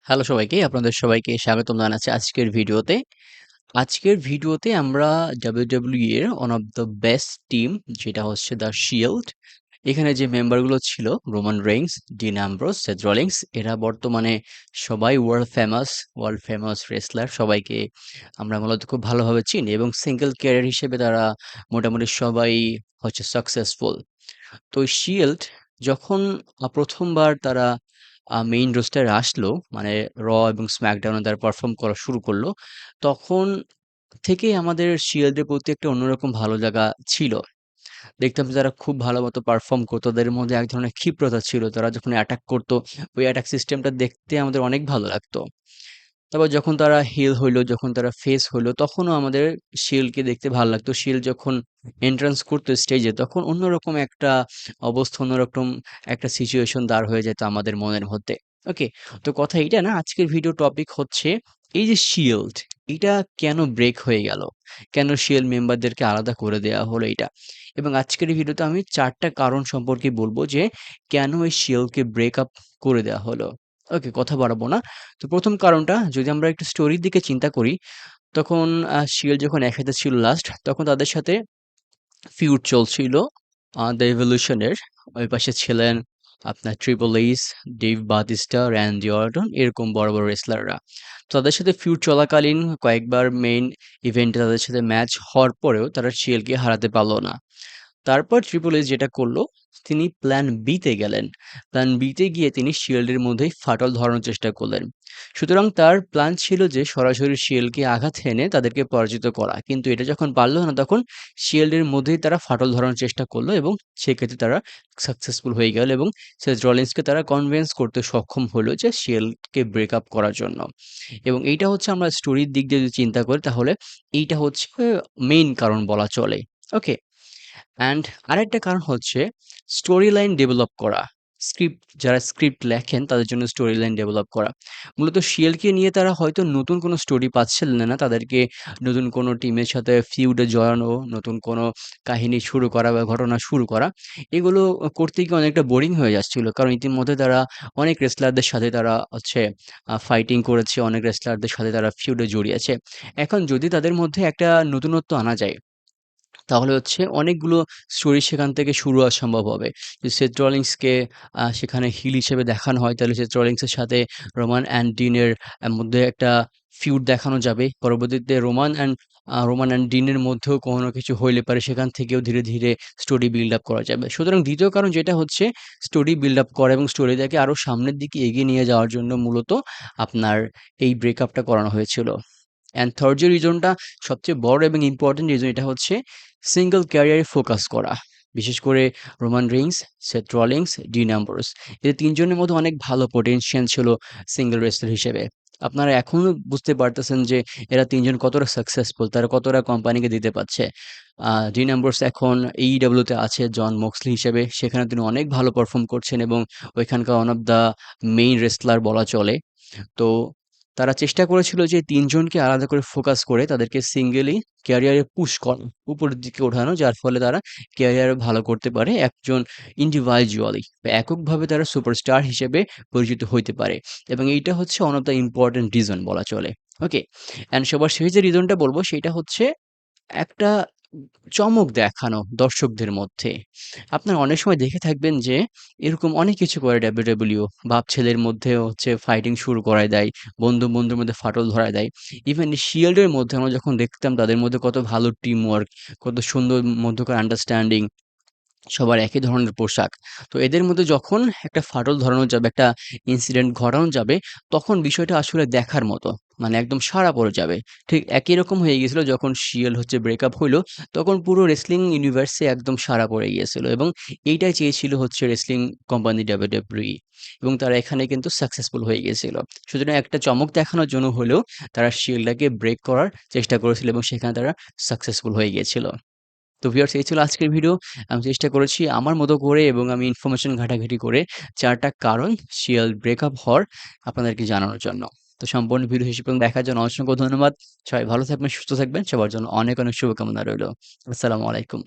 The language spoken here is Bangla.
হ্যালো সবাইকে, আপনাদের সবাইকে স্বাগতম জানাচ্ছি আজকের ভিডিওতে। আজকের ভিডিওতে আমরা WWE এর one of the best team যেটা হচ্ছে দ্য শিল্ড। এখানে যে মেম্বারগুলো ছিল Roman Reigns, Dean Ambrose, Seth Rollins এরা বর্তমানে সবাই ওয়ার্ল্ড ফেমাস রেসলার। সবাইকে আমরা মূলত খুব ভালোভাবে চিনি এবং সিঙ্গেল ক্যারিয়ার হিসেবে তারা মোটামুটি সবাই হচ্ছে সাকসেসফুল। তো শিল্ড যখন প্রথমবার তারা মেইন রোস্টারে আসলো, মানে র এবং স্ম্যাকডাউনে তারা পারফর্ম করা শুরু করলো, তখন থেকেই আমাদের শিল্ডের প্রতি একটা অন্যরকম ভালো লাগা ছিল। দেখতাম যে তারা খুব ভালো মতো পারফর্ম করতো, তাদের মধ্যে এক ধরনের ক্ষিপ্রতা ছিল, তারা যখন অ্যাটাক করতো ওই অ্যাটাক সিস্টেমটা দেখতে আমাদের অনেক ভালো লাগতো। তারপর যখন তারা হিল হইলো, যখন তারা ফেস হইলো, তখনও আমাদের শিল্ডকে দেখতে ভালো লাগতো। শিল্ড যখন এন্ট্রান্স করতো স্টেজে, তখন অন্যরকম একটা অবস্থা, অন্যরকম একটা সিচুয়েশন দাঁড় হয়ে যেত আমাদের মনের মধ্যে। ওকে, তো কথা এইটা না, আজকের ভিডিও টপিক হচ্ছে এই যে শিল্ড, এটা কেন ব্রেক হয়ে গেল, কেন শিল্ড মেম্বারদেরকে আলাদা করে দেওয়া হলো এটা। এবং আজকের এই ভিডিওতে আমি চারটা কারণ সম্পর্কে বলবো যে কেন এই শিল্ডকে ব্রেক আপ করে দেওয়া হলো। ওকে, কথা বাড়াবো না। তো প্রথম কারণটা যদি আমরা একটু স্টোরির দিকে চিন্তা করি, তখন শিল্ড যখন একসাথে ছিল লাস্ট, তখন তাদের সাথে ফিউড চলছিল দ্য ইভলিউশনের। ওই পাশে ছিলেন আপনার Triple H, Dave Batista, Randy Orton, এরকম বড় বড় রেসলাররা। তো তাদের সাথে ফিউড চলাকালীন কয়েকবার মেইন ইভেন্টে তাদের সাথে ম্যাচ হওয়ার পরেও তারা শিল্ডকে হারাতে পারলো না। তারপর ট্রিপল এইচ যেটা করলো, তিনি প্ল্যান বি তে গেলেন। প্ল্যান বি তে গিয়ে তিনি শিল্ডের মধ্যেই ফাটল ধরানোর চেষ্টা করলেন। সুতরাং তার প্ল্যান ছিল যে সরাসরি শিল্ডকে আঘাত হেনে তাদেরকে পরাজিত করা, কিন্তু এটা যখন পারলো না, তখন শিল্ডের মধ্যেই তারা ফাটল ধরানোর চেষ্টা করলো এবং সেক্ষেত্রে তারা সাকসেসফুল হয়ে গেল এবং সেথ রলিন্সকে তারা কনভিন্স করতে সক্ষম হলো যে শিল্ডকে ব্রেক আপ করার জন্য। এবং এইটা হচ্ছে, আমরা স্টোরির দিক দিয়ে যদি চিন্তা করি, তাহলে এইটা হচ্ছে মেইন কারণ বলা চলে। ওকে, অ্যান্ড আরেকটা কারণ হচ্ছে স্টোরি লাইন ডেভেলপ করা। যারা স্ক্রিপ্ট লেখেন তাদের জন্য স্টোরি লাইন ডেভেলপ করা। মূলত শিয়ালকে নিয়ে তারা হয়তো নতুন কোনো স্টোরি পাচ্ছিলেন না, তাদেরকে নতুন কোনো টিমের সাথে ফিউডে জড়ানো, নতুন কোনো কাহিনী শুরু করা বা ঘটনা শুরু করা, এগুলো করতে গিয়ে অনেকটা বোরিং হয়ে যাচ্ছিল। কারণ ইতিমধ্যে তারা অনেক রেসলারদের সাথে তারা হচ্ছে ফাইটিং করেছে, অনেক রেসলারদের সাথে তারা ফিউডে জড়িয়েছে। এখন যদি তাদের মধ্যে একটা নতুনত্ব আনা যায়, তাহলে হচ্ছে অনেকগুলো স্টোরি সেখান থেকে শুরু হওয়া সম্ভব হবে। যদি সেথ রলিন্সকে সেখানে হিল হিসেবে দেখানো হয়, তাহলে সেথ রলিন্সের সাথে রোমান অ্যান্ড ডিনের মধ্যে একটা ফিউড দেখানো যাবে। পরবর্তীতে রোমান অ্যান্ড ডিনের মধ্যেও কোনো কিছু হইলে পারে, সেখান থেকেও ধীরে ধীরে স্টোরি বিল্ড আপ করা যাবে। সুতরাং দ্বিতীয় কারণ যেটা হচ্ছে স্টোরি বিল্ড আপ করা এবং স্টোরিটাকে আরো সামনের দিকে এগিয়ে নিয়ে যাওয়ার জন্য মূলত আপনার এই ব্রেকআপটা করানো হয়েছিল। অ্যান্ড থার্ড যে রিজনটা, সবচেয়ে বড় এবং ইম্পর্টেন্ট রিজন, এটা হচ্ছে সিঙ্গেল ক্যারিয়ারে ফোকাস করা। বিশেষ করে রোমান রেইন্স, সেথ রলিংস, ডিন অ্যাম্ব্রোস, এদের তিনজনের মধ্যে অনেক ভালো পটেনশিয়াল ছিল সিঙ্গেল রেসলার হিসেবে। আপনারা এখনো বুঝতে পারতেছেন যে এরা তিনজন কতটা সাকসেসফুল, তারা কতটা কোম্পানিকে দিতে পারছে। ডিন অ্যাম্ব্রোস এখন AEW তে আছে জন মক্সলি হিসেবে, সেখানে তিনি অনেক ভালো পারফর্ম করছেন এবং ওইখানকার one of the main wrestler বলা চলে। তো তারা চেষ্টা করেছিল যে ৩ জনকে আলাদা করে ফোকাস করে তাদেরকে সিঙ্গেলি ক্যারিয়ারে পুশ করা, উপরের দিকে ওঠানো, যার ফলে তারা ক্যারিয়ারে ভালো করতে পারে। একজন ইন্ডিভিজুয়ালি বা এককভাবে তারা সুপারস্টার হিসেবে পরিচিত হইতে পারে। এবং এইটা হচ্ছে one of the important reason বলা চলে। ওকে? অ্যান্ড সবার শেষে যে রিজনটা বলব, সেটা হচ্ছে একটা চমক দেখানো দর্শকদের মধ্যে। আপনারা অনেক সময় দেখে থাকবেন যে এরকম অনেক কিছু করে ডাব্লিউডাব্লিউ। বাপ ছেলের মধ্যে হচ্ছে ফাইটিং শুরু করায় দেয়, বন্ধুর মধ্যে ফাটল ধরায় দেয়। ইভেন শিল্ডের মধ্যে আমরা যখন দেখতাম তাদের মধ্যে কত ভালো টিম ওয়ার্ক, কত সুন্দর মধ্যকার আন্ডারস্ট্যান্ডিং, সবার একই ধরনের পোশাক। তো এদের মধ্যে যখন একটা ফাটল ধরানো যাবে, একটা ইনসিডেন্ট ঘটানো যাবে, তখন বিষয়টা আসলে দেখার মতো। মানে একদম সাড়া পড়ে যাবে। ঠিক একই রকম হয়ে গিয়েছিল যখন শিল্ড হচ্ছে ব্রেকআপ হইলো, তখন পুরো রেসলিং ইউনিভার্সে একদম সাড়া পড়ে গিয়েছিল এবং এইটাই চেয়েছিল হচ্ছে রেসলিং কোম্পানি WWE, এবং তারা এখানে কিন্তু সাকসেসফুল হয়ে গিয়েছিল। সুতরাং একটা চমক দেখানোর জন্য হলেও তারা শিল্ডটাকে ব্রেক করার চেষ্টা করেছিল এবং সেখানে তারা সাকসেসফুল হয়ে গিয়েছিল। তো ভিউয়ার্স, এই ছিল আজকের ভিডিও। আমি চেষ্টা করেছি আমার মতো করে এবং আমি ইনফরমেশন ঘাটাঘাটি করে ৪ টা কারণ শিয়াল ব্রেকআপ হওয়ার আপনাদেরকে জানানোর জন্য। তো সম্পূর্ণ ভিডিও শেষ পর্যন্ত দেখার জন্য অসংখ্য ধন্যবাদ। সবাই ভালো থাকবেন, সুস্থ থাকবেন। সবার জন্য অনেক অনেক শুভকামনা রইলো। আসসালামু আলাইকুম।